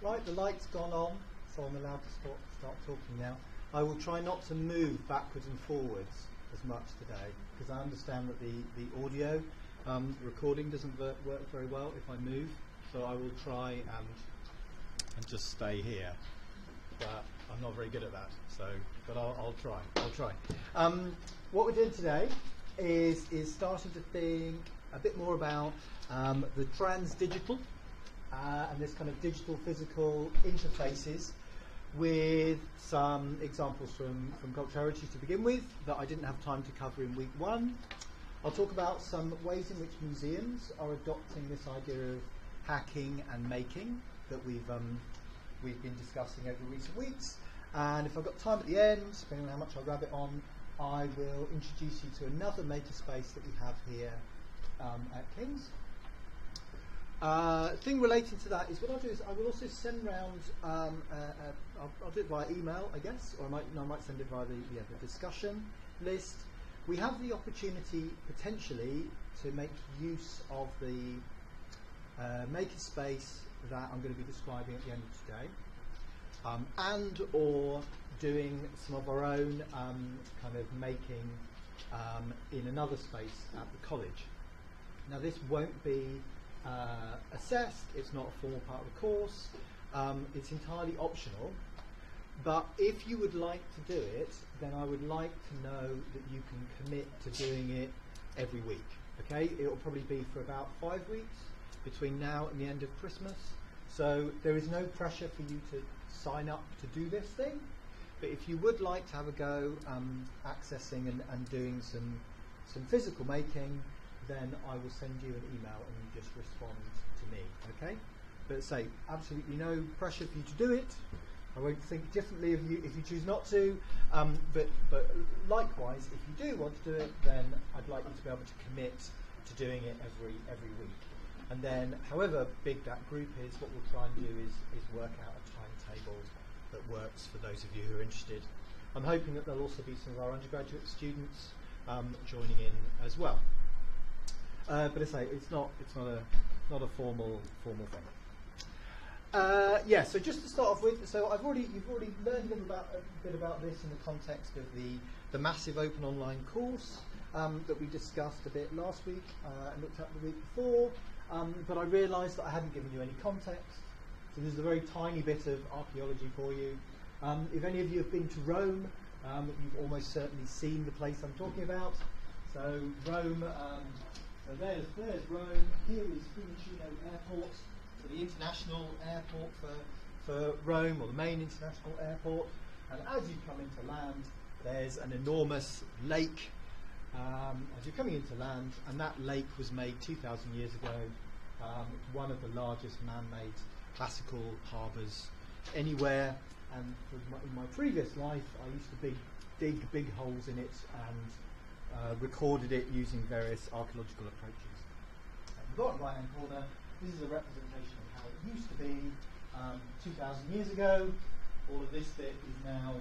Right, the light's gone on, so I'm allowed to start talking now. I will try not to move backwards and forwards as much today, because I understand that the audio recording doesn't work very well if I move, so I will try and just stay here. But I'm not very good at that, but I'll try. What we're doing today is starting to think a bit more about the trans-digital and this kind of digital-physical interfaces, with some examples from cultural heritage to begin with that I didn't have time to cover in week 1. I'll talk about some ways in which museums are adopting this idea of hacking and making that we've been discussing over recent weeks. And if I've got time at the end, depending on how much I rabbit on, I will introduce you to another makerspace that we have here at King's. Thing relating to that is what I'll do is I will also send round, I'll do it via email, I guess, or I might send it via the discussion list. We have the opportunity potentially to make use of the makerspace that I'm going to be describing at the end of today, and or doing some of our own kind of making in another space at the college. Now this won't be assessed, it's not a formal part of the course, it's entirely optional, but if you would like to do it, then I would like to know that you can commit to doing it every week. Okay, it will probably be for about 5 weeks between now and the end of Christmas, so there is no pressure for you to sign up to do this thing, but if you would like to have a go accessing and doing some physical making, then I will send you an email and you just respond to me, okay? But say, absolutely no pressure for you to do it. I won't think differently of you if you choose not to, but likewise, if you do want to do it, then I'd like you to be able to commit to doing it every week. And then, however big that group is, what we'll try and do is work out a timetable that works for those of you who are interested. I'm hoping that there'll also be some of our undergraduate students joining in as well. But as I say, it's not a formal thing. Yeah. So just to start off with, so you've already learned a bit about this in the context of the massive open online course that we discussed a bit last week and looked at the week before. But I realised that I hadn't given you any context. So this is a very tiny bit of archaeology for you. If any of you have been to Rome, you've almost certainly seen the place I'm talking about. So Rome. So there's Rome, here is Fiumicino Airport, so the international airport for Rome, or the main international airport, and as you come into land, there's an enormous lake as you're coming into land, and that lake was made 2,000 years ago, one of the largest man-made classical harbours anywhere, and in my previous life I used to dig big holes in it and recorded it using various archaeological approaches. At the bottom right hand corner, this is a representation of how it used to be 2,000 years ago. All of this bit is now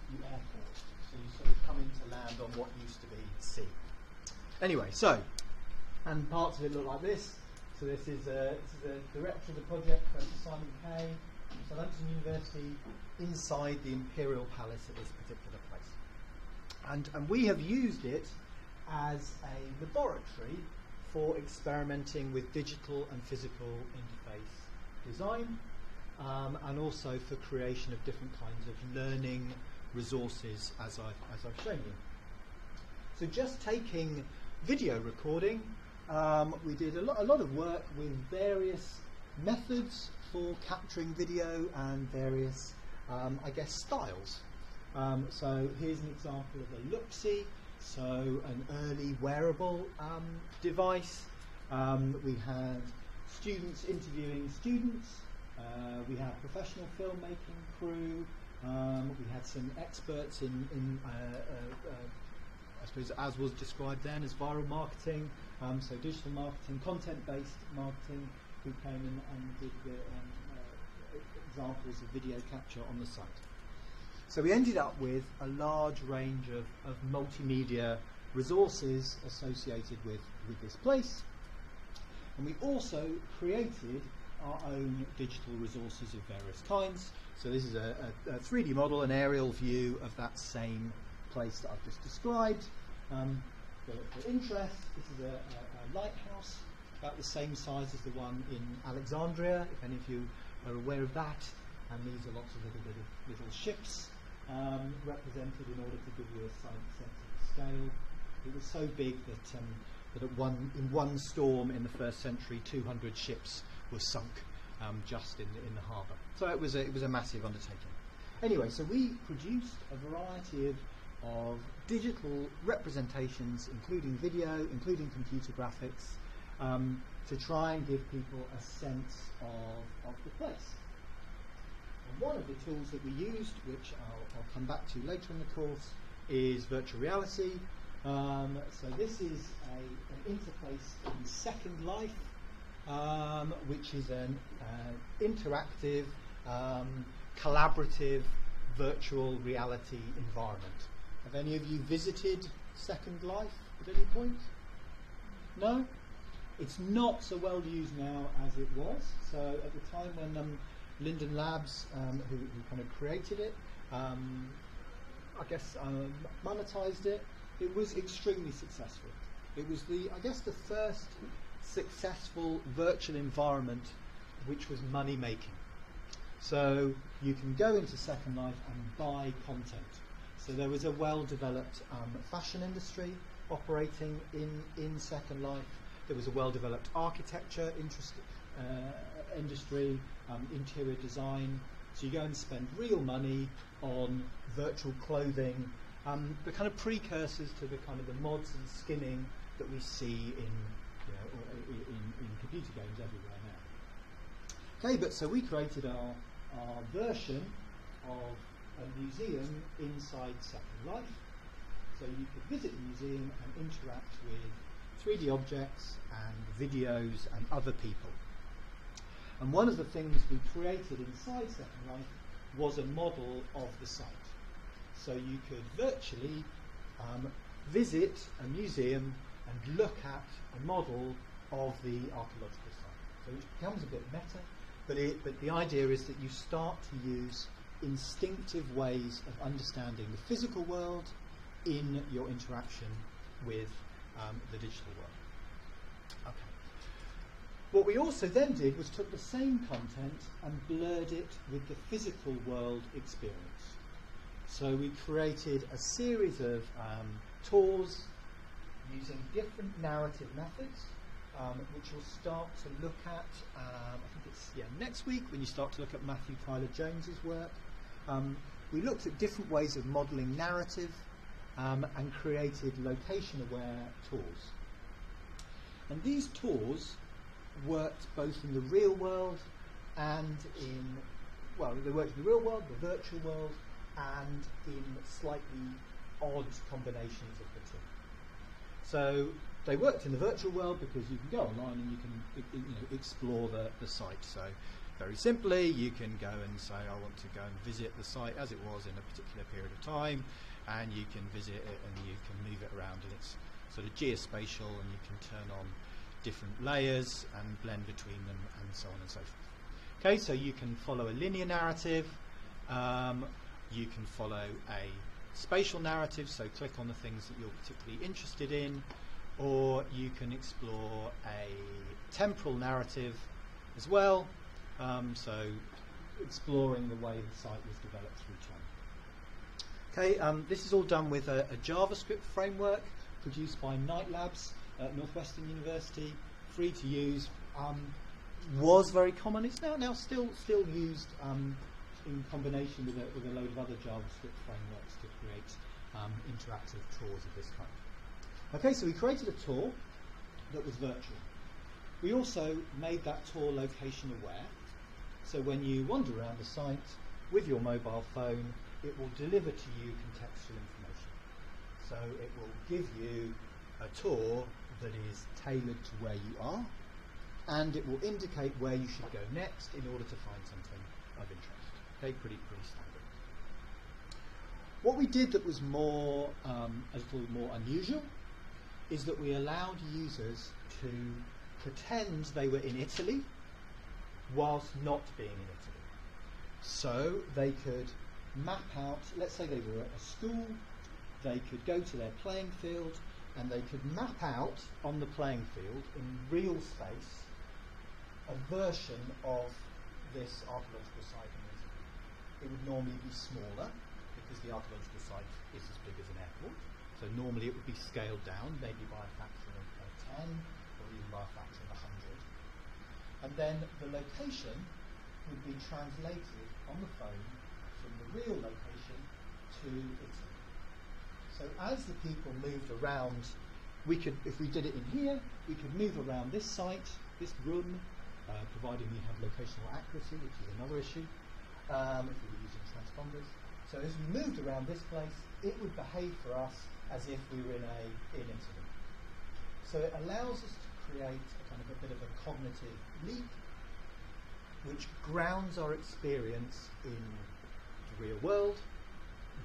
the airport, so you sort of come into land on what used to be sea. Anyway, so, and parts of it look like this. So this is the director of the project, Professor Simon Kay, from Southampton University, inside the Imperial Palace at this particular place. And we have used it as a laboratory for experimenting with digital and physical interface design, and also for creation of different kinds of learning resources, as I've shown you. So just taking video recording, we did a lot of work with various methods for capturing video and various, I guess, styles. So here's an example of a look-see, so an early wearable device. We had students interviewing students. We had professional filmmaking crew. We had some experts in I suppose, as was described then, as viral marketing, so digital marketing, content-based marketing, who came and did the examples of video capture on the site. So we ended up with a large range of multimedia resources associated with this place. And we also created our own digital resources of various kinds. So this is a 3D model, an aerial view of that same place that I've just described. For interest, this is a lighthouse about the same size as the one in Alexandria, if any of you are aware of that. And these are lots of little ships represented in order to give you a sense of the scale. It was so big that in one storm in the 1st century, 200 ships were sunk just in the harbour. So it was a massive undertaking. Anyway, so we produced a variety of digital representations, including video, including computer graphics, to try and give people a sense of the place. And one of the tools that we used, which I'll come back to later in the course, is virtual reality. So this is an interface in Second Life, which is an interactive, collaborative virtual reality environment. Have any of you visited Second Life at any point? No? It's not so well used now as it was. So at the time when Linden Labs, who kind of created it, I guess monetized it, it was extremely successful. It was the first successful virtual environment which was money making. So you can go into Second Life and buy content. So there was a well-developed fashion industry operating in Second Life. There was a well-developed architecture industry, interior design. So you go and spend real money on virtual clothing, the kind of precursors to the kind of the mods and skinning that we see in computer games everywhere now. Okay, but so we created our version of a museum inside Second Life. So you could visit the museum and interact with 3D objects and videos and other people. And one of the things we created inside Second Life was a model of the site. So you could virtually visit a museum and look at a model of the archaeological site. So it becomes a bit meta, but the idea is that you start to use instinctive ways of understanding the physical world in your interaction with the digital world. Okay. What we also then did was took the same content and blurred it with the physical world experience. So we created a series of tours using different narrative methods, which we'll start to look at, I think it's next week when you start to look at Matthew Tyler Jones's work. We looked at different ways of modelling narrative and created location-aware tours. And these tours worked both in the real world and they worked in the real world, the virtual world, and in slightly odd combinations of the two. So they worked in the virtual world because you can go online and you can explore the site. So very simply, you can go and say, I want to go and visit the site as it was in a particular period of time, and you can visit it and you can move it around, and it's sort of geospatial, and you can turn on different layers and blend between them and so on and so forth. Okay, so you can follow a linear narrative, you can follow a spatial narrative, so click on the things that you're particularly interested in, or you can explore a temporal narrative as well, so exploring the way the site was developed through time. Okay, this is all done with a JavaScript framework produced by Knight Labs at Northwestern University, free to use, was very common. It's now still used in combination with a load of other JavaScript frameworks to create interactive tours of this kind. Okay, so we created a tour that was virtual. We also made that tour location aware, so when you wander around the site with your mobile phone, it will deliver to you contextual information. So it will give you a tour that is tailored to where you are, and it will indicate where you should go next in order to find something of interest. Okay, pretty standard. What we did that was a little more unusual is that we allowed users to pretend they were in Italy whilst not being in Italy. So they could map out, let's say they were at a school, they could go to their playing field and they could map out on the playing field in real space a version of this archaeological site in Italy. It would normally be smaller because the archaeological site is as big as an airport. So normally it would be scaled down, maybe by a factor of 10 or even by a factor of 100. And then the location would be translated on the phone from the real location to Italy. So as the people moved around, we could, if we did it in here, we could move around this site, this room, providing we have locational accuracy, which is another issue, if we were using transponders. So as we moved around this place, it would behave for us as if we were in Italy. So it allows us to create a kind of a bit of a cognitive leap, which grounds our experience in the real world,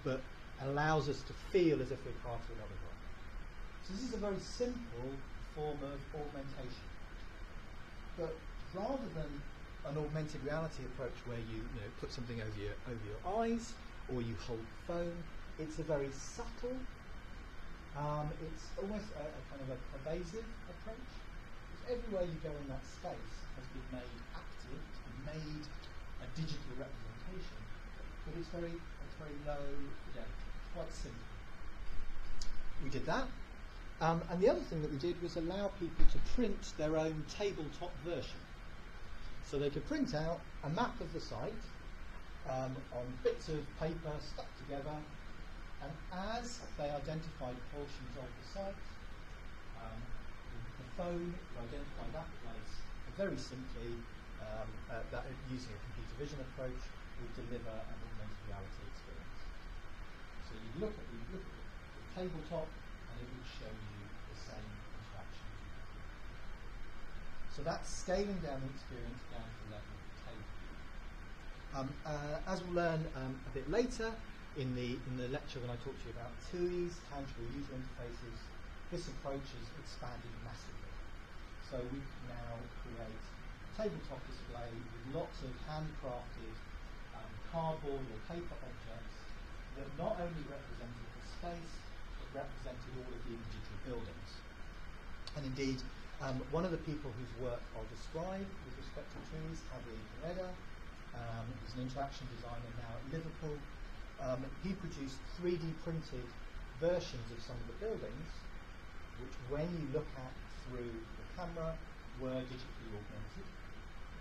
but allows us to feel as if we're part of another world. So this is a very simple form of augmentation. But rather than an augmented reality approach where you put something over your eyes or you hold the phone, it's a very subtle, it's almost a kind of a pervasive approach. Because everywhere you go in that space has been made active, it's been made a digital representation, but it's very low fidelity, quite simple. We did that. And the other thing that we did was allow people to print their own tabletop version. So they could print out a map of the site on bits of paper stuck together, and as they identified portions of the site, the phone would identify that place, and very simply, using a computer vision approach, would deliver an augmented reality experience. So you look at the tabletop, and it would show you the same interaction. So that's scaling down the experience down to the level of the table. As we'll learn a bit later in the lecture when I talk to you about TUIs, tangible user interfaces, this approach is expanded massively. So we can now create a tabletop display with lots of handcrafted cardboard or paper objects that not only represented the space, but represented all of the individual buildings. And indeed, one of the people whose work I'll describe with respect to TUIs, Javier Herrera, who's an interaction designer now at Liverpool. He produced 3D printed versions of some of the buildings, which when you look at through the camera were digitally augmented.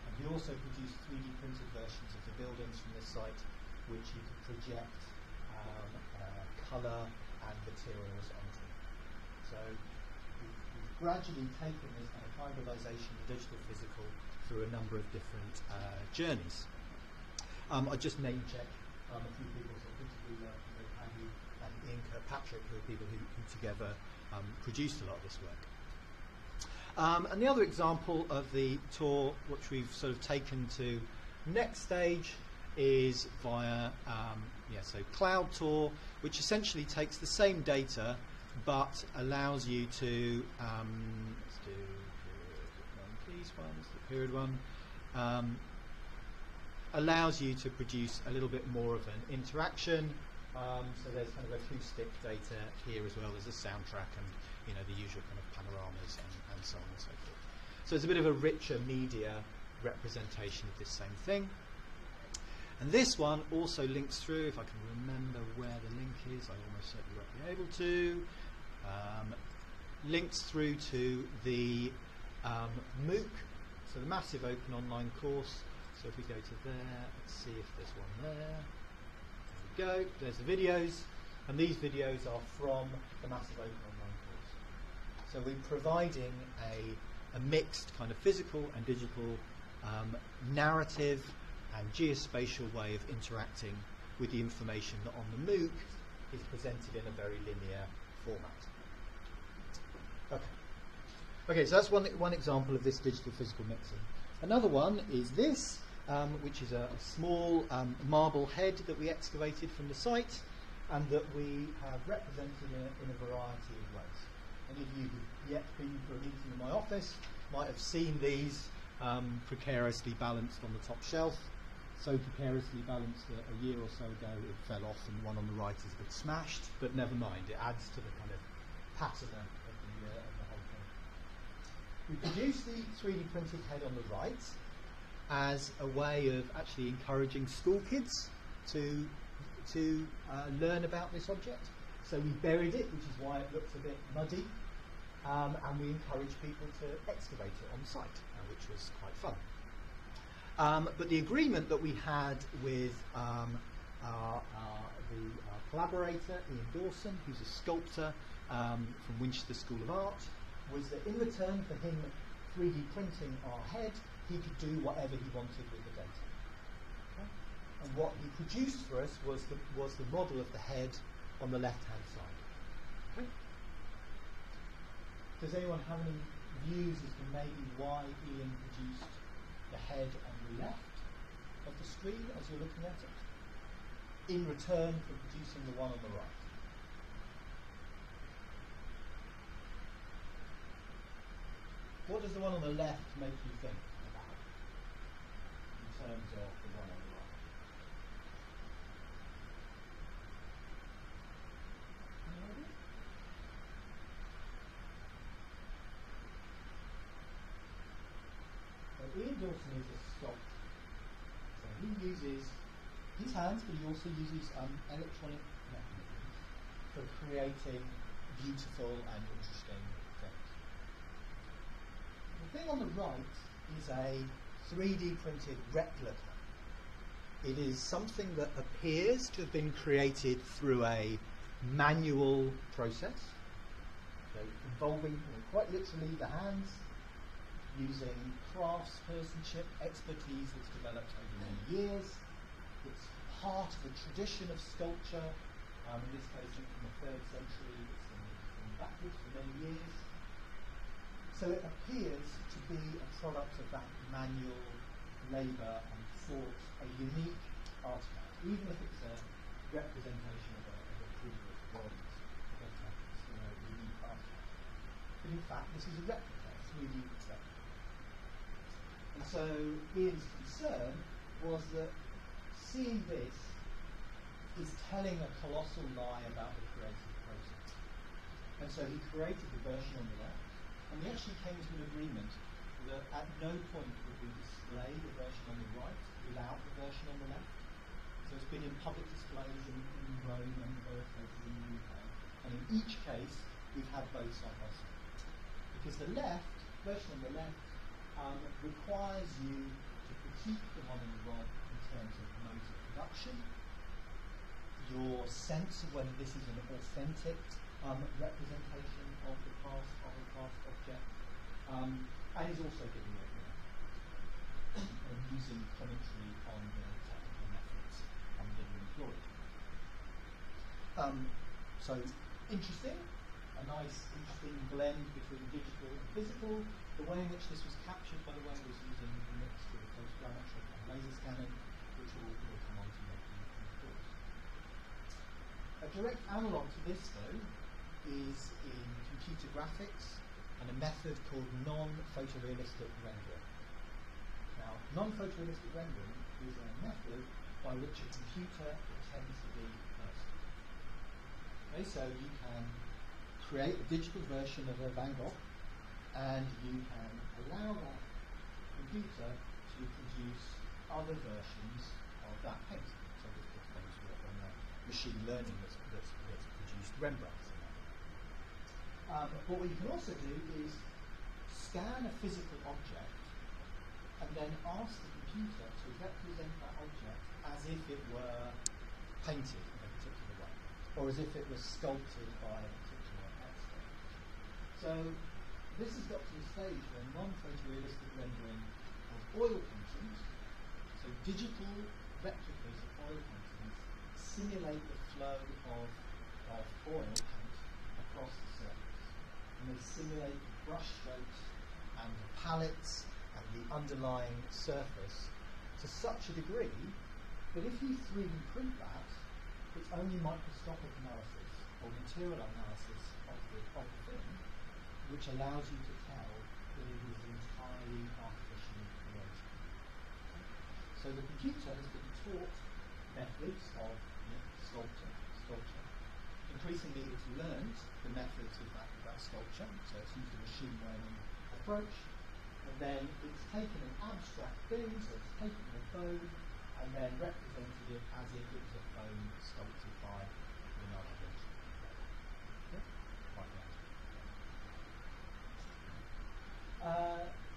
And he also produced 3D printed versions of the buildings from this site, which you could project colour and materials onto. So we've gradually taken this kind of hybridisation of digital physical through a number of different journeys. I just name check a few people, so particularly Andy and Ian Kirkpatrick, who are people who together produced a lot of this work. And the other example of the tour, which we've sort of taken to next stage, is via so Cloud Tour, which essentially takes the same data but allows you to let's do the period one. Allows you to produce a little bit more of an interaction. So there's kind of acoustic data here as well as a soundtrack and the usual kind of panoramas and so on and so forth. So it's a bit of a richer media representation of this same thing. And this one also links through, if I can remember where the link is, I almost certainly won't be able to, links through to the MOOC, so the Massive Open Online Course. So if we go to there, let's see if there's one there. There we go, there's the videos, and these videos are from the Massive Open Online Course. So we're providing a mixed kind of physical and digital narrative and geospatial way of interacting with the information that on the MOOC is presented in a very linear format. Okay, so that's one example of this digital physical mixing. Another one is this, which is a small marble head that we excavated from the site and that we have represented in a variety of ways. Any of you who've yet been for a meeting in my office might have seen these precariously balanced on the top shelf. So precariously balanced that a year or so ago it fell off, and the one on the right is a bit smashed, but never mind, it adds to the kind of patina of the whole thing. We produced the 3D printed head on the right as a way of actually encouraging school kids to learn about this object. So we buried it, which is why it looks a bit muddy, and we encouraged people to excavate it on site, which was quite fun. But the agreement that we had with our collaborator, Ian Dawson, who's a sculptor from Winchester School of Art, was that in return for him 3D printing our head, he could do whatever he wanted with the data. Okay? And what he produced for us was the model of the head on the left-hand side. Okay? Does anyone have any views as to maybe why Ian produced the head on the left of the screen as you're looking at it, in return for producing the one on the right? What does the one on the left make you think about in terms of the one on the right? Any idea? Ian Dawson is a sculptor, so he uses his hands, but he also uses electronic mechanisms for creating beautiful and interesting things. The thing on the right is a 3D printed replica. It is something that appears to have been created through a manual process, so involving quite literally the hands, using craftspersonship expertise that's developed over many years. It's part of a tradition of sculpture, in this case from the 3rd century, it's been backwards for many years. So it appears to be a product of that manual labour and thought, a unique artifact, even if it's a representation of a previous bronze. It's a unique artifact. But in fact, this is a replica, a 3D replica. And so Ian's concern was that seeing this is telling a colossal lie about the creative process. And so he created the version on the left, and we actually came to an agreement that at no point would we display the version on the right without the version on the left. So it's been in public displays in Rome and other places in the UK. And in each case, we've had both side by side. Because the version on the left, requires you to critique the one on the right in terms of modes of production, your sense of whether this is an authentic representation of the past object, and is also giving it and using commentary on the technical methods that are employed. So interesting, a nice interesting blend between digital and physical. The way in which this was captured, by the way, was using a mixture of photogrammetric and laser scanning, which we'll come on to in the course. A direct analogue to this, though, is in computer graphics and a method called non-photorealistic rendering. Now, non-photorealistic rendering is a method by which a computer pretends to be a person. Okay, so you can create a digital version of a Van Gogh, and you can allow that computer to produce other versions of that painting. So this depends on the machine learning that's produced Rembrandts. But what you can also do is scan a physical object and then ask the computer to represent that object as if it were painted in a particular way, or as if it was sculpted by a particular expert. So this has got to the stage where non-photorealistic rendering of oil paintings, so digital replicas of oil paintings, simulate the flow of oil paint across the surface. And they simulate the brush strokes and the palettes and the underlying surface to such a degree that if you 3D print that, it's only microscopic analysis or material analysis of the thing which allows you to tell that it is entirely artificially So the computer has been taught methods of sculpture. Increasingly it's learned the methods of that sculpture, so it's used a machine learning approach, and then it's taken an abstract thing, so it's taken a bone and then represented it as if it was a bone sculpted by Leonardo da Vinci. Yeah? Like that.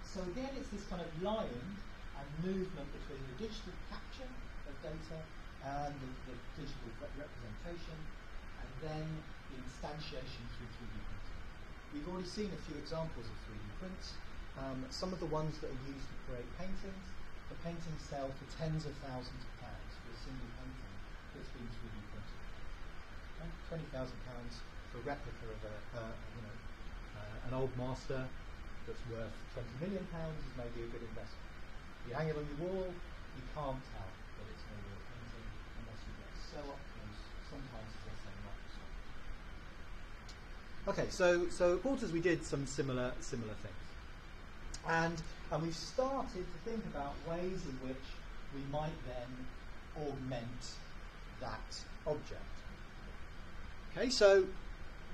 So again, it's this kind of line and movement between the digital capture of data and the digital representation, and then the instantiation through 3D printing. We've already seen a few examples of 3D prints. Some of the ones that are used to create paintings, the paintings sell for tens of thousands of pounds for a single painting that's been 3D printed. Okay? £20,000 for a replica of an old master that's worth £20 million is maybe a good investment. You hang it on your wall, you can't tell that it's no real painting unless you get so up close, sometimes as I say, microscope. Okay, so at Porters we did some similar things. And we've started to think about ways in which we might then augment that object. Okay, so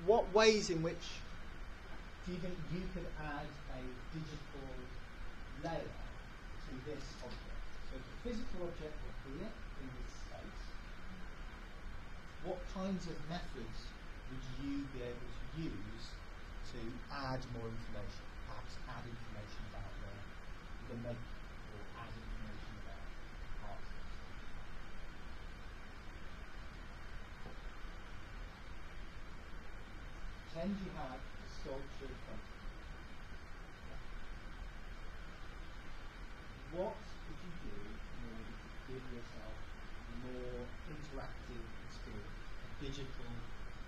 what ways in which do you think you could add a digital layer to this object? So the physical object will appear in this space. What kinds of methods would you be able to use to add more information? Perhaps add information about the make, or add information about art. Pretend you have a sculpture in front of you. What could you do in order to give yourself a more interactive experience, a digital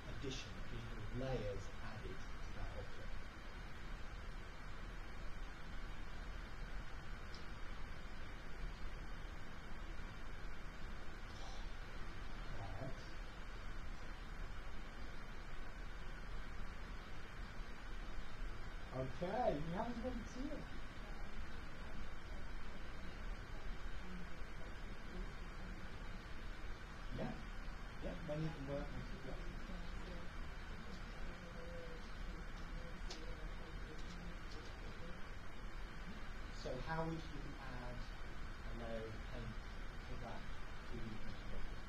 addition, digital layers added to that object? Okay, you haven't been to it. Yeah, many of them work. So how would you add a layer of paint to that 3D printed object?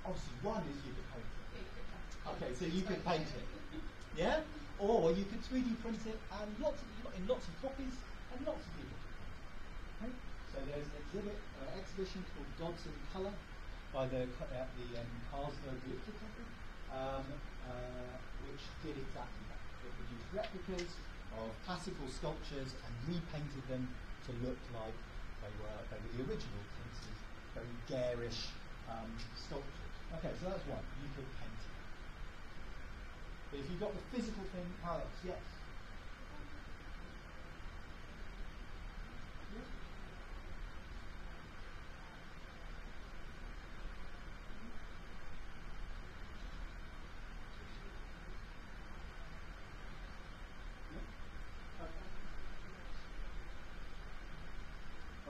Obviously, one is you could paint it. Okay, so you could paint it, yeah? Or you could 3D print it and in lots of copies and lots of people could paint it. Okay? So there's an exhibition called Gods in Colour by the Carlsberg Lithography, which did exactly that. It produced replicas of classical sculptures and repainted them to look like they were the original pieces, very garish sculptures. Okay, so that's one. You could paint it. But if you've got the physical thing, how else? Yes?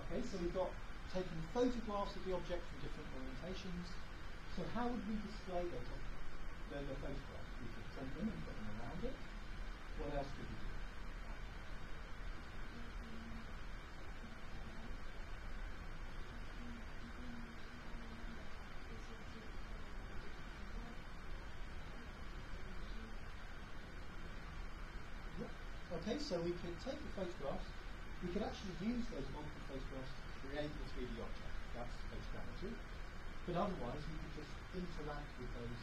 Okay, so we've got taken photographs of the object from different orientations. So how would we display those the photographs? We could print them and put them around it. What else could we do? Yeah. Okay, so we could take the photographs. We could actually use those multiple photographs to create the 3D object. That's photogrammetry. But otherwise, we could just interact with those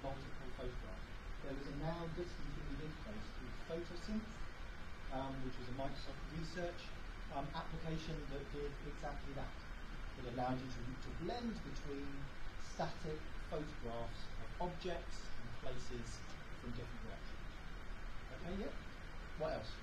multiple photographs. There was a now discontinued interface called PhotoSynth, which was a Microsoft research application that did exactly that. It allowed you to blend between static photographs of objects and places from different directions. Okay, yeah? What else?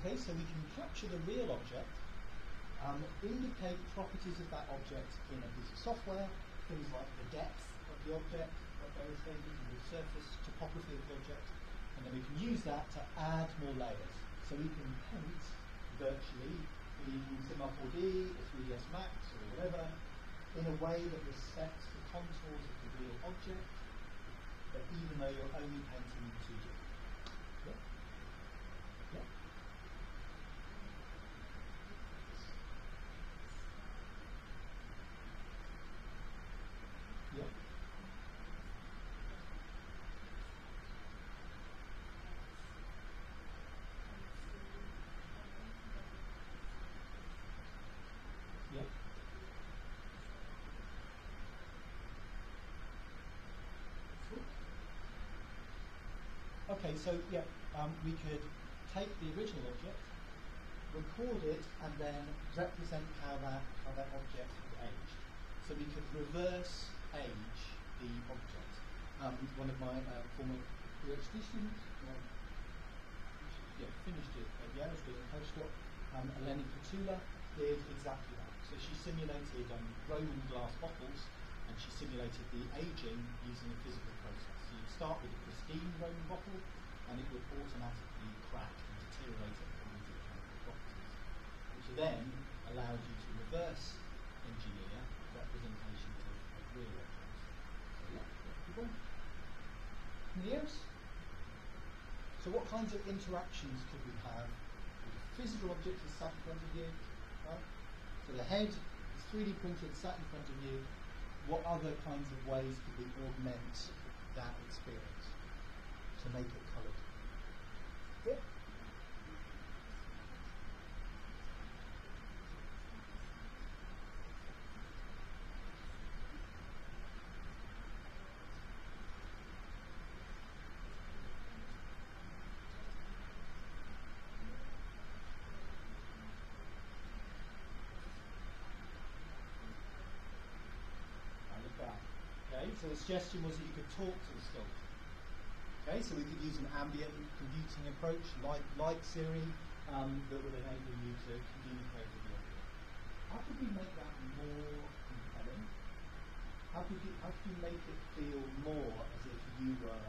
Okay, so we can capture the real object, indicate properties of that object in a piece of software, things like the depth of the object, at various stages, and the surface topography of the object, and then we can use that to add more layers. So we can paint virtually in Cinema 4D or 3ds Max or whatever in a way that respects the contours of the real object, but even though you're only painting 2D. Yeah? Yeah? Yeah? Yeah? Okay, so yeah, we could take the original object, record it, and then represent how that object had aged. So we could reverse age the object. One of my former PhD students, finished it at Yale, doing a postdoc. Eleni Petula did exactly that. So she simulated Roman glass bottles, and she simulated the aging using a physical process. So you'd start with a pristine Roman bottle, and it would automatically crack and deteriorate according to the chemical properties, which then allowed you to reverse engineer representations of real objects. So yeah, people. Anything else? So what kinds of interactions could we have with a physical object is sat in front of you, right? So the head is 3D printed, sat in front of you. What other kinds of ways could we augment that experience to make it coloured? Yeah. Okay, so the suggestion was that you could talk to the sculpture. Okay, so we could use an ambient computing approach like Siri that would enable you to communicate with the object. How could we make that more compelling? How could you make it feel more as if you were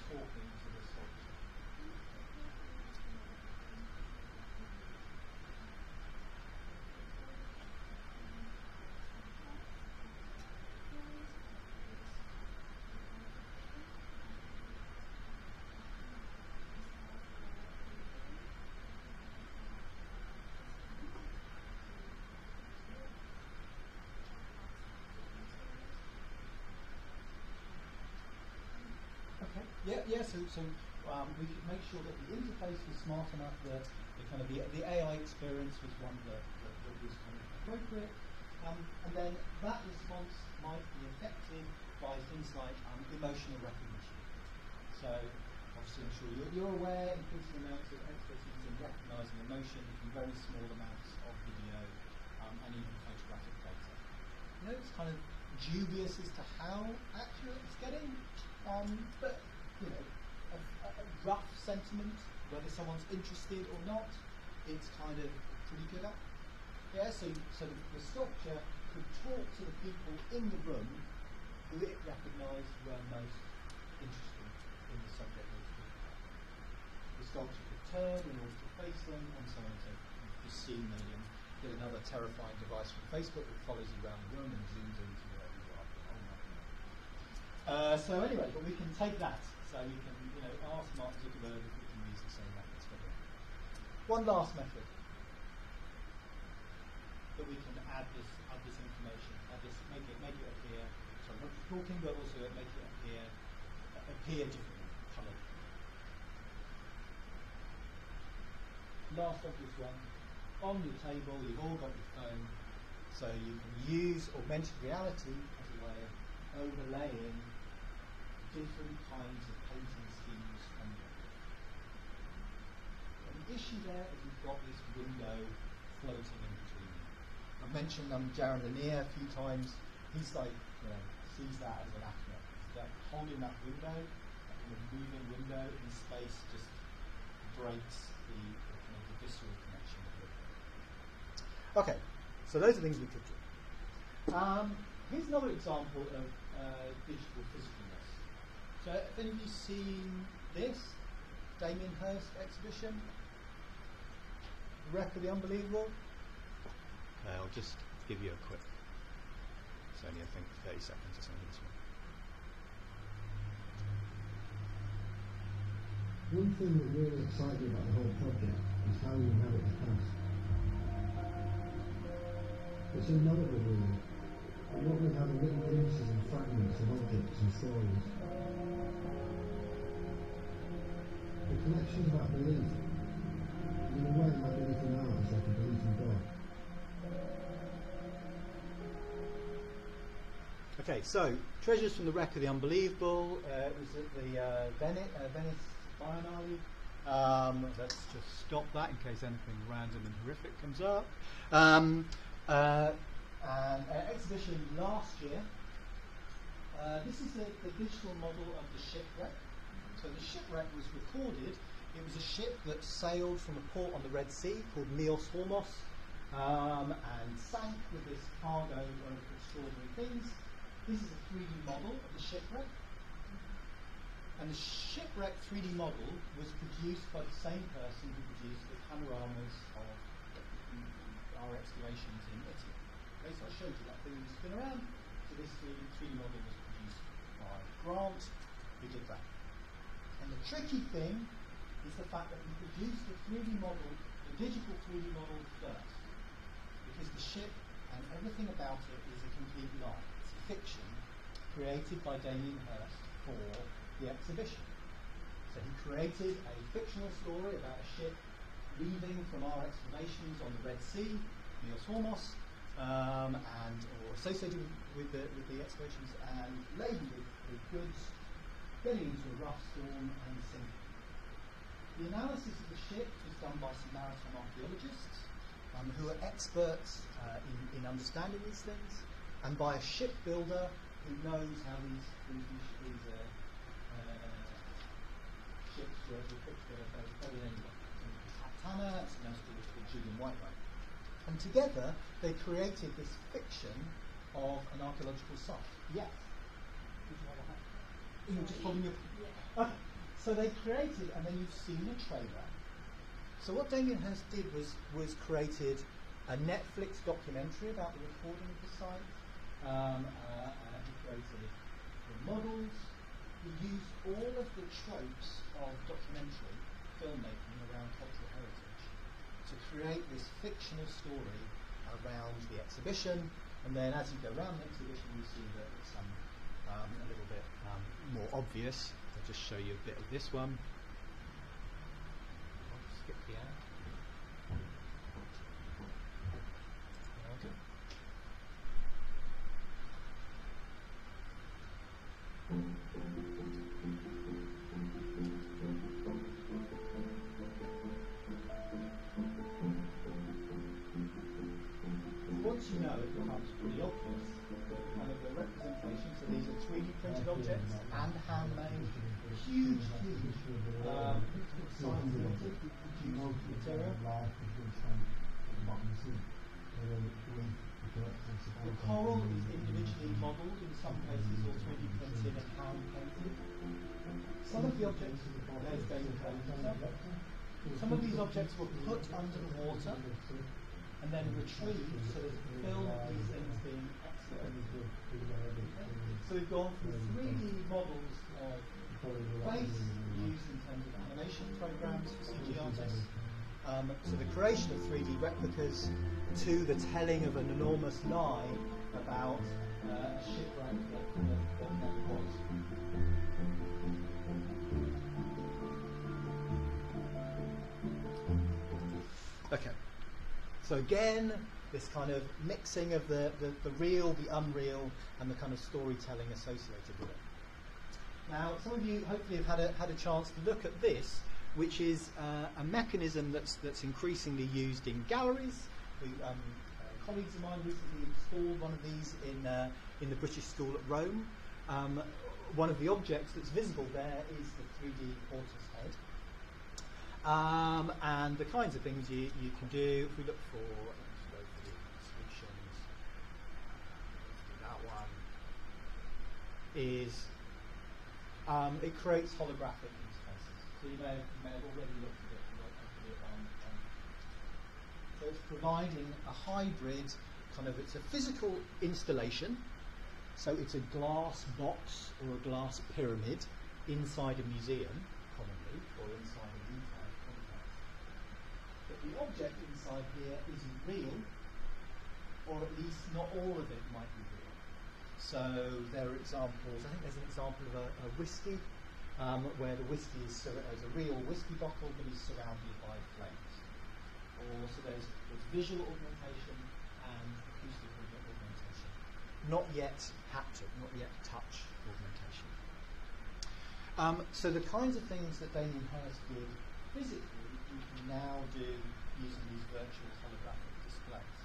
talking to the sculpture? Yeah. So we could make sure that the interface was smart enough that the AI experience was one that was kind of appropriate, and then that response might be affected by things like emotional recognition. So obviously, I'm sure you're aware increasing amounts of expertise in recognising emotion from very small amounts of video and even photographic data. It's kind of dubious as to how accurate it's getting, but a rough sentiment, whether someone's interested or not, it's kind of pretty good at. Yeah, so the sculpture could talk to the people in the room who it recognised were most interested in the subject they were talking about. The sculpture could turn in order to face them, and so on and so forth. You've just seen get another terrifying device from Facebook that follows you around the room and zooms into wherever you are. So anyway, but we can take that. So you can, ask Mark Zuckerberg if we can use the same methods for him. One last method that we can add this information, make it appear. Sorry, not just talking, but also make it appear differently, coloured. Last obvious one. On your table, you've all got your phone, so you can use augmented reality as a way of overlaying different kinds of painting schemes on the object. And the issue there is you've got this window floating in between. I've mentioned Jaron Lanier a few times. He's sees that as an astronaut. He's holding that window, that kind of moving window in space, just breaks the visceral connection with it. Okay, so those are things we could do. Here's another example of digital physicalness. So have any of you seen this? Damien Hirst exhibition? Wreck of the Unbelievable? I'll just give you a quick, it's only I think 30 seconds or something this one. One thing that really excited me about the whole project is how you inhabit the past. It's unknowable really, but what we have are little glimpses and fragments of objects and stories. The connections about belief, in a way my belief in art is like a belief in God. Okay, so Treasures from the Wreck of the Unbelievable. It was at the Venice Biennale. Let's just stop that in case anything random and horrific comes up. An exhibition last year. This is the digital model of the shipwreck. So the shipwreck was recorded. It was a ship that sailed from a port on the Red Sea called Mios Hormos and sank with this cargo of extraordinary things. This is a 3D model of the shipwreck. And the shipwreck 3D model was produced by the same person who produced the panoramas of our excavations in Italy. Okay, so I showed you that thing you spin around. So this 3D model was produced by Grant, who did that. And the tricky thing is the fact that we produced the 3D model, the digital 3D model first, because the ship and everything about it is a complete lie. It's a fiction created by Damien Hirst for the exhibition. So he created a fictional story about a ship leaving from our excavations on the Red Sea, Mios Hormos, or associated with the excavations and laden with goods, getting into a rough storm and sinking. The analysis of the ship was done by some maritime archaeologists who are experts in understanding these things, and by a shipbuilder who knows how these ships were put together better than anyone. Tana, it's now called Julian Whitewright. And together they created this fiction of an archaeological site. Yes. You're just holding your... Yeah. Okay. So they created, and then you've seen a trailer. So what Damien Hirst did was created a Netflix documentary about the recording of the site. He created the models. He used all of the tropes of documentary filmmaking around cultural heritage to create this fictional story around the exhibition. And then as you go around the exhibition, you see that it's a little bit more obvious. I'll just show you a bit of this one. I'll skip the ad. Okay. Once you know, it becomes pretty obvious that kind of the representation, so these are 3D printed objects and handmade, huge scientific material. The coral is individually modelled in some cases, or 3D printed and hand painted. Some of the objects, there's David Coates. Some of these objects were put under the water and then retrieved so that to film these things being excavated. So we've gone from 3D models of face used in terms of animation programs for CG artists, to the creation of 3D replicas, to the telling of an enormous lie about a shipwreck that never was. Okay. So again, this kind of mixing of the real, the unreal, and the kind of storytelling associated with it. Now, some of you hopefully have had a chance to look at this, which is a mechanism that's increasingly used in galleries. Colleagues of mine recently installed one of these in the British School at Rome. One of the objects that's visible there is the 3D porter's head. And the kinds of things you can do, if we look for, let's go for the solutions, let's do that one, is it creates holographic interfaces. So you may have already looked at it. So it's providing a hybrid it's a physical installation. So it's a glass box or a glass pyramid inside a museum, commonly, or inside a retail context. But the object inside here isn't real, or at least not all of it might be real. So there are examples, I think there's an example of a whiskey, where the whiskey is a real whiskey bottle, but is surrounded by flames. Or so there's visual augmentation and acoustic augmentation. Not yet haptic, not yet touch augmentation. So the kinds of things that Damien Hirst did physically, you can now do using these virtual holographic displays.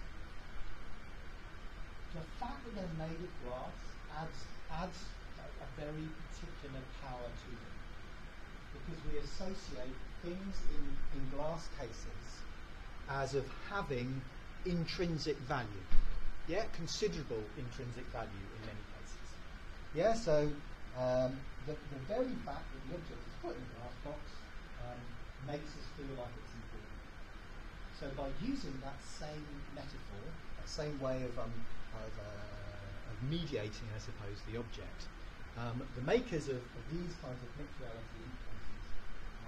The fact that they're made of glass adds a very particular power to them, because we associate things in glass cases as of having intrinsic value. Yeah, considerable intrinsic value in many cases. Yeah, so the very fact that the object is put in a glass box makes us feel like it's important. So by using that same metaphor, that same way of mediating, I suppose, the object, the makers of these kinds of mixed reality interfaces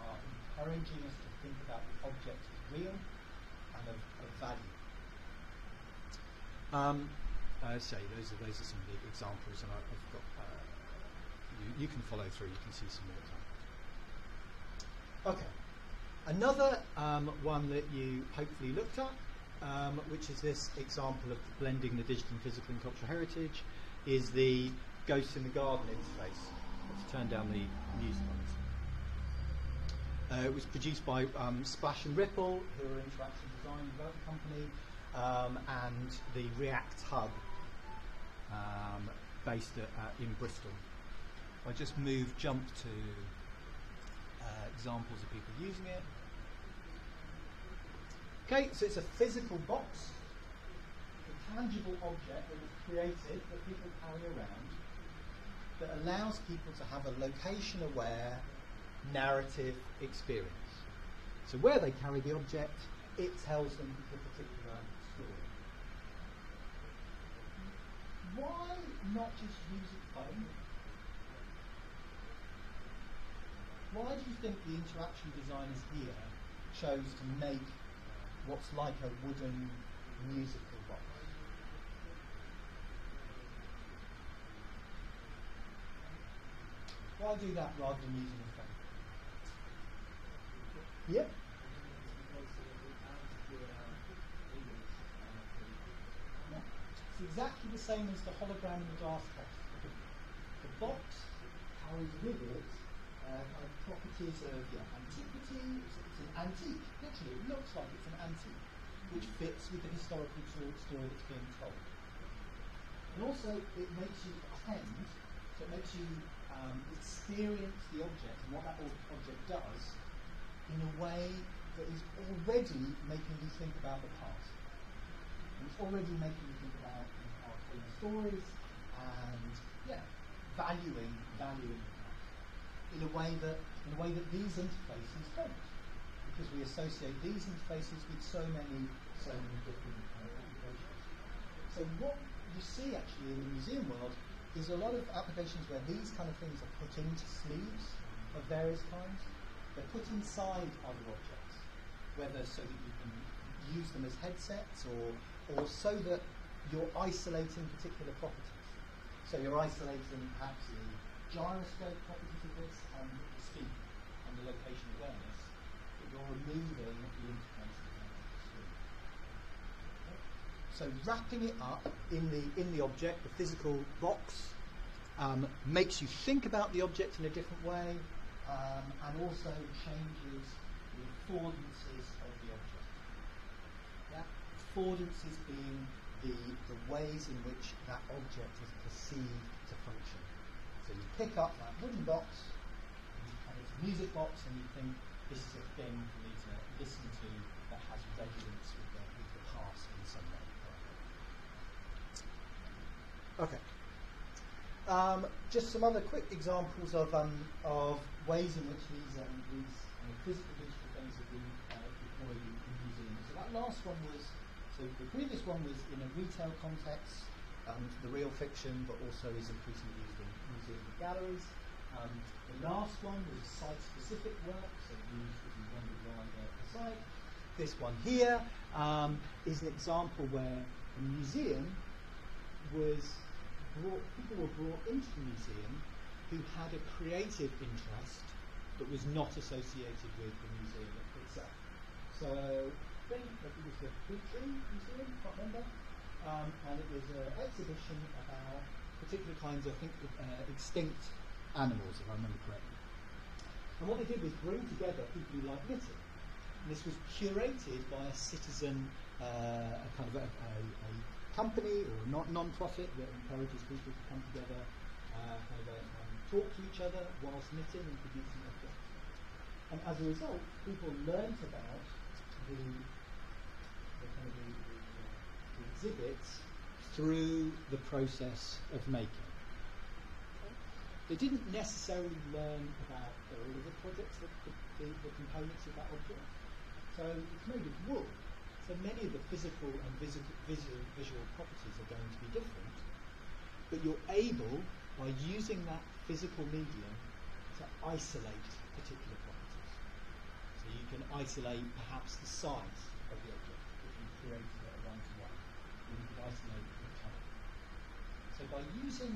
are encouraging us to think about the object as real and of value. So those are some big examples, and I've got you can follow through. You can see some more examples. Okay, another one that you hopefully looked at, which is this example of blending the digital and physical and cultural heritage, is the Ghosts in the Garden interface. Let's turn down the music on it. It was produced by Splash and Ripple, who are an interaction design development company, and the React Hub, based in Bristol. I just jump to examples of people using it. Okay, so it's a physical box, a tangible object that was created that people carry around, that allows people to have a location-aware narrative experience. So where they carry the object, it tells them the particular story. Why not just use a phone? Why do you think the interaction designers here chose to make what's like a wooden musical box? Why do that rather than using a phone? Yep. It's exactly the same as the hologram in the glass case. The box carries with it properties of antiquity. It's an antique. Literally, it looks like it's an antique, which fits with the historical story that's being told. And also, it makes you attend, so it makes you experience the object and what that object does in a way that is already making you think about the past. And it's already making you think about our stories and valuing in a way that these interfaces don't, because we associate these interfaces with so many different applications. So what you see actually in the museum world is a lot of applications where these kind of things are put into sleeves of various kinds. They're put inside other objects, whether so that you can use them as headsets or so that you're isolating particular properties. So you're isolating perhaps the gyroscope properties of this and the speed and the location awareness, but you're removing the interface of the screen. Okay. So wrapping it up in the object, the physical box, makes you think about the object in a different way, and also changes the affordances of the object. Yeah? Affordances being the ways in which that object is perceived to function. So you pick up that wooden box, and it's a music box, and you think, this is a thing for me to listen to that has resonance with the past in some way. Okay. Just some other quick examples of ways in which these physical digital things have been deployed in museums. So that last one was, so the previous one was in a retail context, the real fiction, but also is increasingly used in museums and galleries. The last one was site-specific work, so used if you wandered around the site. This one here is an example where a museum people were brought into the museum who had a creative interest that was not associated with the museum itself. So I think it was the Big Tree Museum, can't remember, and it was an exhibition about particular kinds of, I think, extinct animals, if I remember correctly. And what they did was bring together people who like knitting. And this was curated by a citizen, a kind of a company or a non-profit that encourages people to come together, talk to each other whilst knitting and producing objects. And as a result, people learnt about the exhibits through the process of making. They didn't necessarily learn about all of the projects, the components of that object. So it's made of wood. So many of the physical and visual properties are going to be different, but you're able, by using that physical medium, to isolate particular properties. So you can isolate perhaps the size of the object if you created it a one-to-one. You can isolate the colour. So by using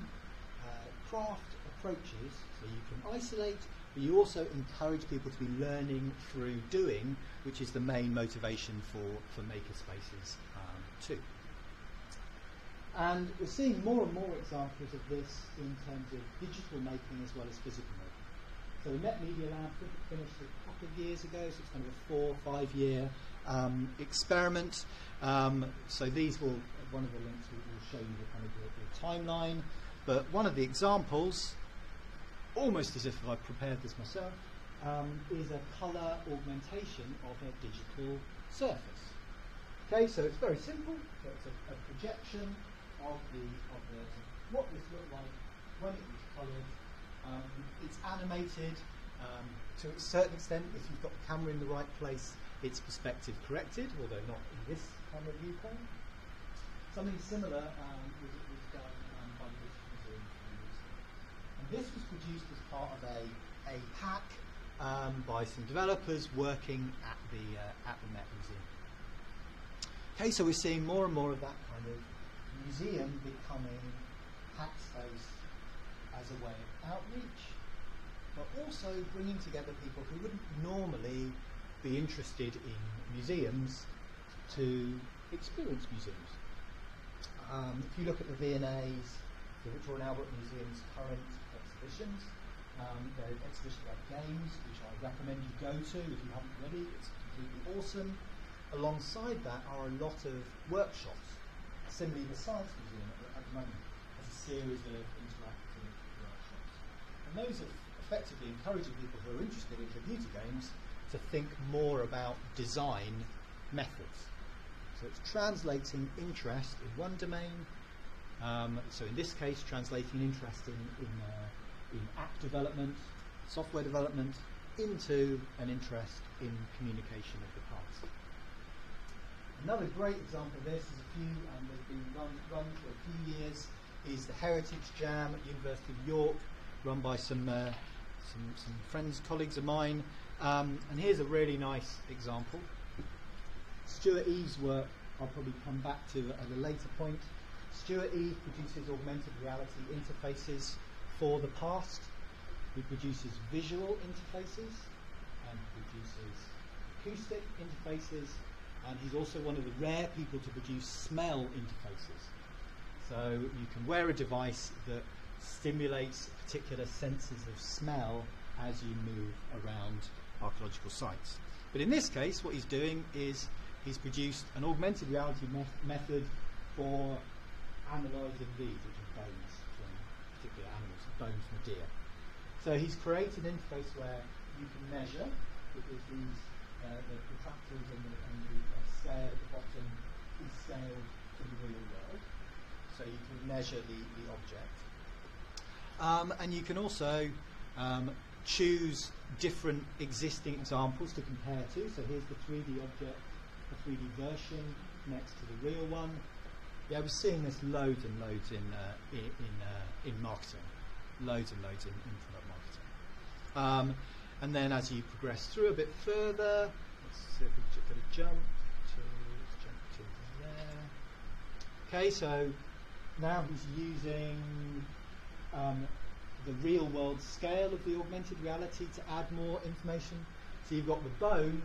craft approaches, so you can isolate, but you also encourage people to be learning through doing, which is the main motivation for makerspaces too. And we're seeing more and more examples of this in terms of digital making as well as physical making. So the Met Media Lab finished a couple of years ago, so it's kind of a 4 or 5 year experiment. So these will, one of the links will show you the kind of the timeline, but one of the examples, almost as if I prepared this myself, is a colour augmentation of a digital surface. Okay, so it's very simple. So it's a projection of what this looked like when it was coloured. It's animated to a certain extent. If you've got the camera in the right place, it's perspective corrected, although not in this camera viewpoint. Something similar was done by the British Museum. And this was produced as part of a pack by some developers working at the Met Museum. Okay, so we're seeing more and more of that kind of museum becoming hack space as a way of outreach, but also bringing together people who wouldn't normally be interested in museums to experience museums. If you look at the V&A's, the Victoria and Albert Museum's current exhibitions, there are exhibitions about games, which I recommend you go to if you haven't already. It's completely awesome. Alongside that are a lot of workshops. Similarly, the Science Museum at the moment has a series of interactive workshops. And those are effectively encouraging people who are interested in computer games to think more about design methods. So it's translating interest in one domain, so in this case translating interest in app development, software development, into an interest in communication of the past. Another great example of this is they've been run for a few years, is the Heritage Jam at University of York, run by some friends, colleagues of mine. And here's a really nice example. Stuart Eve's work I'll probably come back to at a later point. Stuart Eve produces augmented reality interfaces for the past. He produces visual interfaces and produces acoustic interfaces, and he's also one of the rare people to produce smell interfaces. So you can wear a device that stimulates particular senses of smell as you move around archaeological sites. But in this case, what he's doing is he's produced an augmented reality method for analysing these, which are bones from particular animals, bones from deer. So he's created an interface where you can measure because these the tractors and the scale at the bottom is scaled to the real world, so you can measure the object. And you can also choose different existing examples to compare to. So here's the 3D object, the 3D version next to the real one. Yeah, we're seeing this loads and loads in marketing, loads and loads in product marketing. And then as you progress through a bit further, let's see if we can get a jump to there. Okay, so now he's using the real world scale of the augmented reality to add more information. So you've got the bone,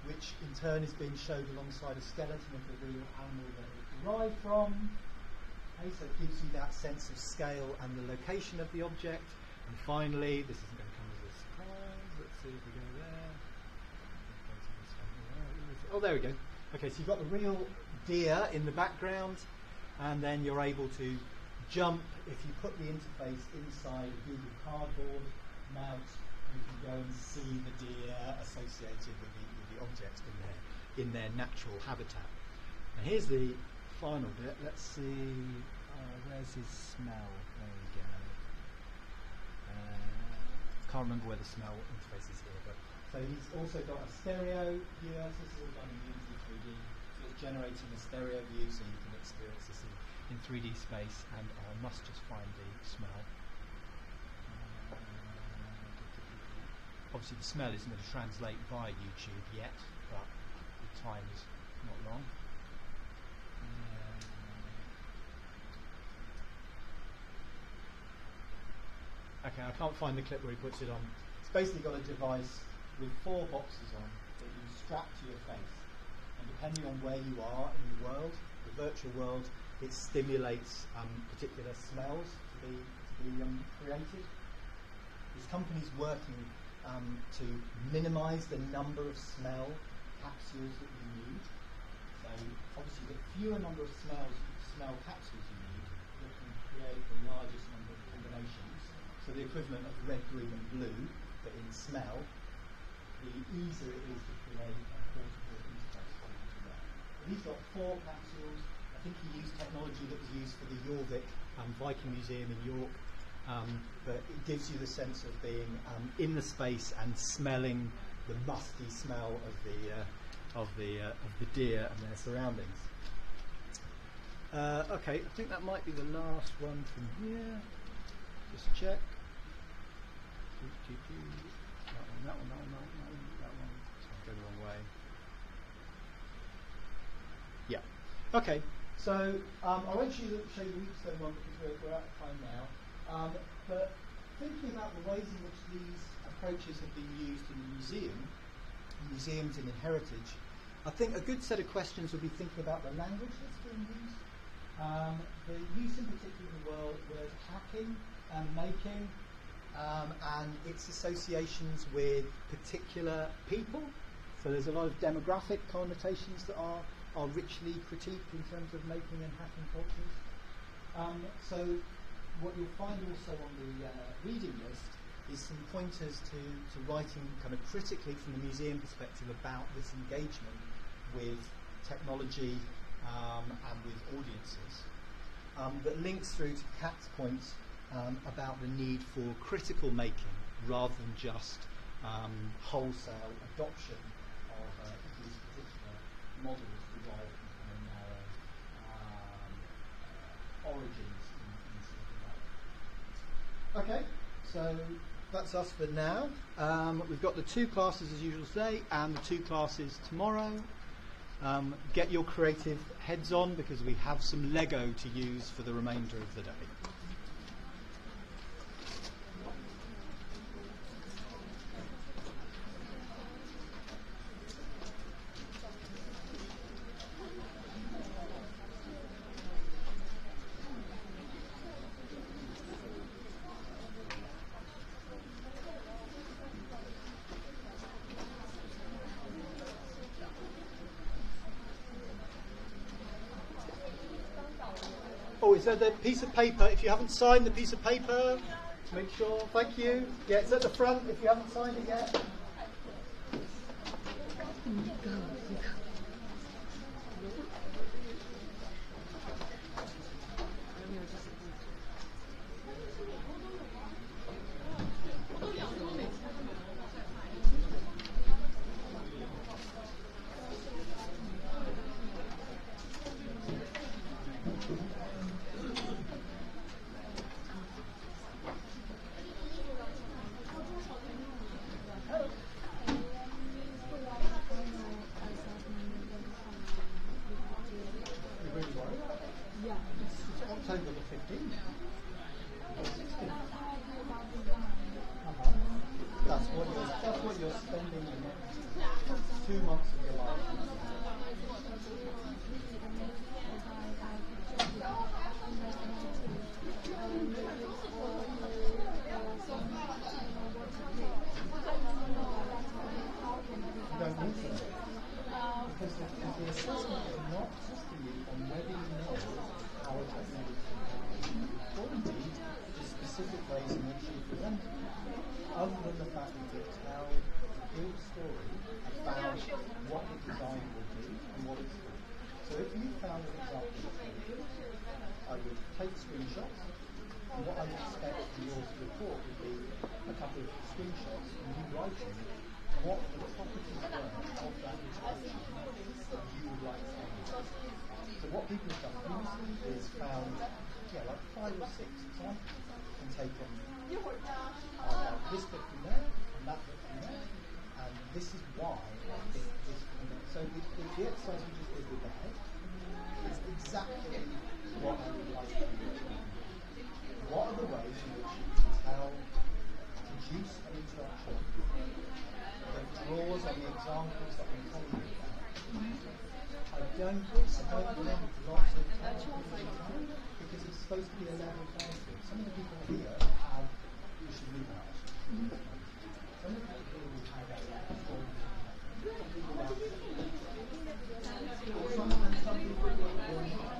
which in turn is being showed alongside a skeleton of the real animal that it derived from. Okay, so it gives you that sense of scale and the location of the object. And finally, this isn't going to come as a surprise. Let's see if we go there. Oh, there we go. Okay, so you've got the real deer in the background, and then you're able to jump. If you put the interface inside a Google Cardboard mount, you can go and see the deer associated with the object in their natural habitat. And here's the final bit. Let's see. Where's his smell? There we go. Can't remember where the smell interface is here, but so he's also got a stereo viewer. So this is all done in Unity 3D. So it's generating a stereo view, so you can experience this in 3D space. And I must just find the smell. Obviously, the smell isn't going to translate via YouTube yet, but the time is not long. Okay, I can't find the clip where he puts it on. It's basically got a device with 4 boxes on that you strap to your face. And depending on where you are in the world, the virtual world, it stimulates particular smells to be created. This company's working to minimize the number of smell capsules that you need. So obviously the fewer number of smell capsules you need, you can create the largest number of combinations. So the equivalent of red, green and blue, but in smell, the easier it is to create a portable interface for you to run. He's got 4 capsules. I think he used technology that was used for the Jorvik Viking Museum in York. But it gives you the sense of being in the space and smelling the musty smell of the deer and their surroundings. Okay, I think that might be the last one from here. Just check. That one. Sorry, go the wrong way. Yeah. Okay. So I won't show you the Wheatstone one because we're out of time now. But thinking about the ways in which these approaches have been used in museums and in heritage, I think a good set of questions would be thinking about the language that's being used. The use in particular of the word hacking and making, and its associations with particular people. So there's a lot of demographic connotations that are richly critiqued in terms of making and hacking cultures. So what you'll find also on the reading list is some pointers to writing kind of critically from the museum perspective about this engagement with technology and with audiences. That links through to Kat's points about the need for critical making rather than just wholesale adoption of these particular models derived from kind of narrow origins in Silicon Valley. Okay, so that's us for now. We've got the 2 classes as usual today and the 2 classes tomorrow. Get your creative heads on because we have some Lego to use for the remainder of the day. Oh, is there the piece of paper? If you haven't signed the piece of paper, make sure. Thank you. Yeah, it's at the front if you haven't signed it yet. You're really worried? It's October the 15th. That's what you're spending the next 2 months of your life. You don't need to know. Because the assessment is not just for you on whether you know how a technology or indeed the specific ways in which you present it, other than the fact that you tell a good story about what the design will do and what it's for. So if you found an example, I would take screenshots, and what I would expect from your report would be a couple of screenshots and you writing what the properties were of that instruction you would like to have. So what people have done previously is found, like 5 or 6 examples and taken this bit from there and that bit from there, and this is why I think this from there. So the exercise we just did with the head is exactly what I would like you to do. What are the ways in which you can tell, produce an instruction that draws on the examples that I'm telling you about? I don't want lots of technical detail because it's supposed to be a level playing field. Some of the people here have, you should read that. Some of the people will have that. Some people will not.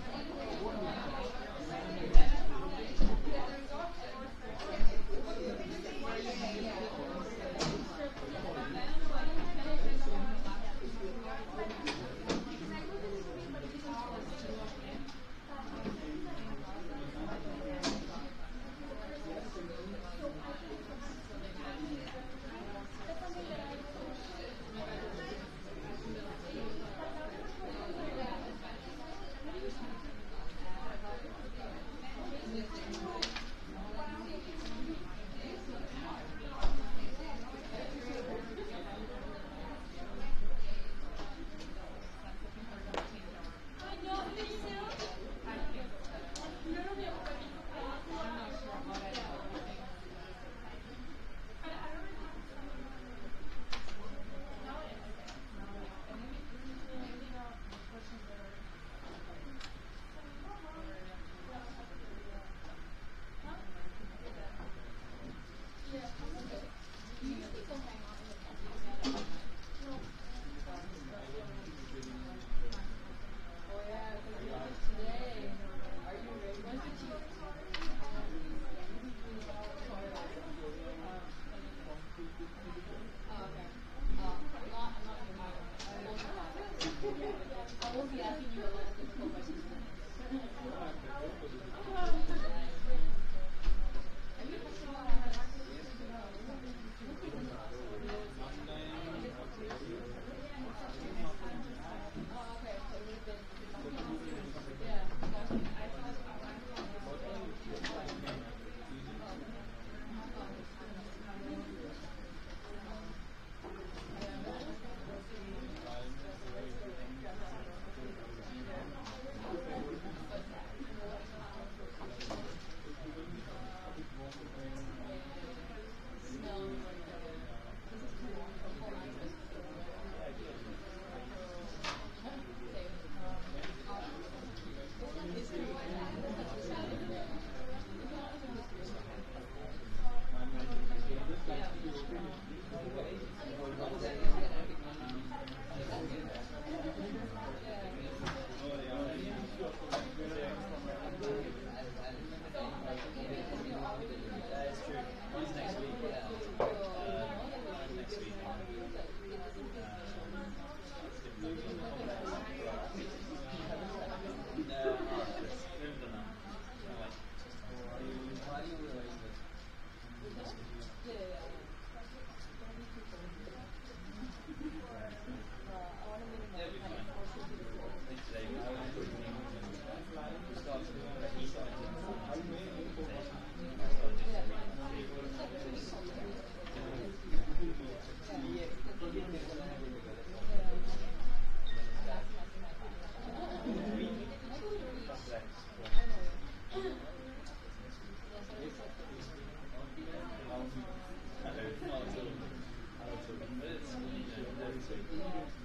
see.